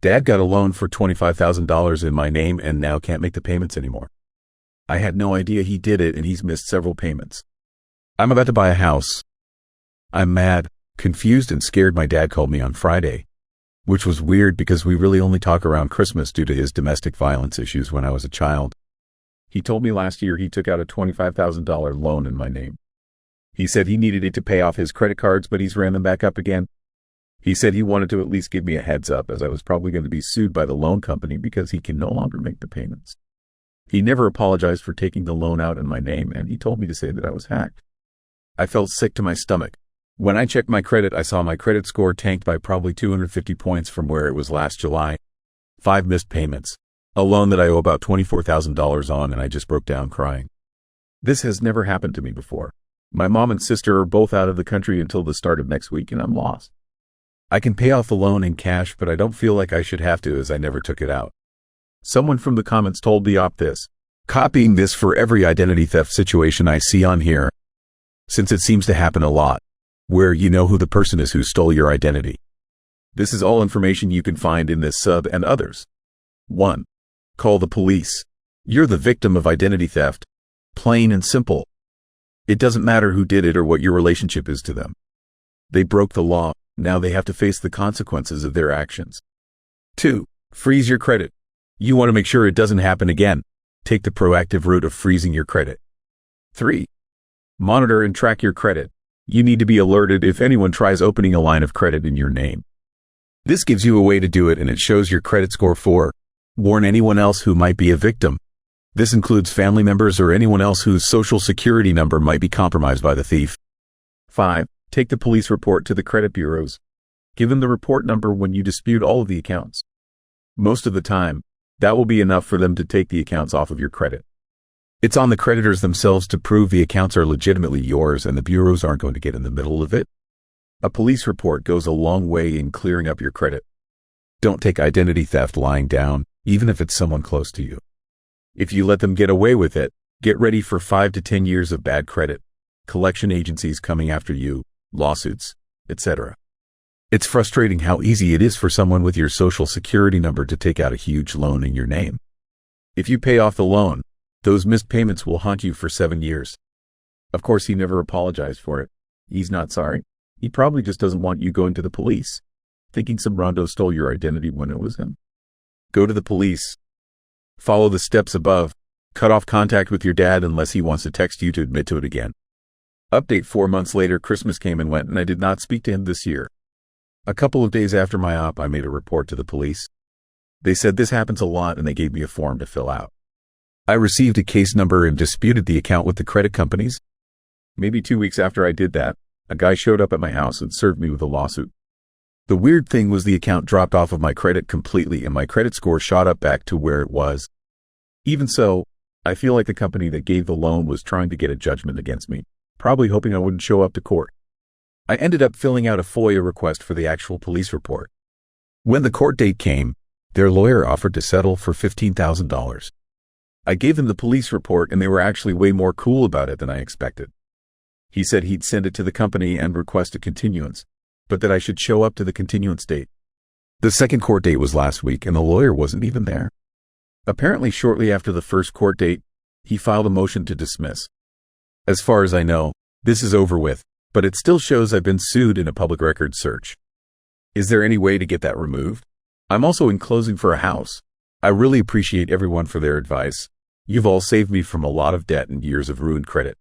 Dad got a loan for $25,000 in my name and now can't make the payments anymore. I had no idea he did it and he's missed several payments. I'm about to buy a house. I'm mad, confused and scared. My dad called me on Friday, which was weird because we really only talk around Christmas due to his domestic violence issues when I was a child. He told me last year he took out a $25,000 loan in my name. He said he needed it to pay off his credit cards, but he's ran them back up again. He said he wanted to at least give me a heads up as I was probably going to be sued by the loan company because he can no longer make the payments. He never apologized for taking the loan out in my name, and he told me to say that I was hacked. I felt sick to my stomach. When I checked my credit, I saw my credit score tanked by probably 250 points from where it was last July. 5 missed payments. A loan that I owe about $24,000 on, and I just broke down crying. This has never happened to me before. My mom and sister are both out of the country until the start of next week, and I'm lost. I can pay off the loan in cash, but I don't feel like I should have to as I never took it out. Someone from the comments told the op this. Copying this for every identity theft situation I see on here, since it seems to happen a lot, where you know who the person is who stole your identity. This is all information you can find in this sub and others. 1. Call the police. You're the victim of identity theft. Plain and simple. It doesn't matter who did it or what your relationship is to them. They broke the law. Now they have to face the consequences of their actions. 2. Freeze your credit. You want to make sure it doesn't happen again. Take the proactive route of freezing your credit. 3. Monitor and track your credit. You need to be alerted if anyone tries opening a line of credit in your name. This gives you a way to do it and it shows your credit score. 4. Warn anyone else who might be a victim. This includes family members or anyone else whose social security number might be compromised by the thief. 5. Take the police report to the credit bureaus. Give them the report number when you dispute all of the accounts. Most of the time, that will be enough for them to take the accounts off of your credit. It's on the creditors themselves to prove the accounts are legitimately yours and the bureaus aren't going to get in the middle of it. A police report goes a long way in clearing up your credit. Don't take identity theft lying down, even if it's someone close to you. If you let them get away with it, get ready for 5 to 10 years of bad credit, collection agencies coming after you, lawsuits, etc. It's frustrating how easy it is for someone with your social security number to take out a huge loan in your name. If you pay off the loan, those missed payments will haunt you for 7 years. Of course, he never apologized for it. He's not sorry. He probably just doesn't want you going to the police, thinking some rondo stole your identity when it was him. Go to the police. Follow the steps above. Cut off contact with your dad unless he wants to text you to admit to it again. Update: 4 months later, Christmas came and went and I did not speak to him this year. A couple of days after my op, I made a report to the police. They said this happens a lot and they gave me a form to fill out. I received a case number and disputed the account with the credit companies. Maybe 2 weeks after I did that, a guy showed up at my house and served me with a lawsuit. The weird thing was the account dropped off of my credit completely and my credit score shot up back to where it was. Even so, I feel like the company that gave the loan was trying to get a judgment against me, probably hoping I wouldn't show up to court. I ended up filling out a FOIA request for the actual police report. When the court date came, their lawyer offered to settle for $15,000. I gave them the police report and they were actually way more cool about it than I expected. He said he'd send it to the company and request a continuance, but that I should show up to the continuance date. The second court date was last week and the lawyer wasn't even there. Apparently shortly after the first court date, he filed a motion to dismiss. As far as I know, this is over with, but it still shows I've been sued in a public records search. Is there any way to get that removed? I'm also in closing for a house. I really appreciate everyone for their advice. You've all saved me from a lot of debt and years of ruined credit.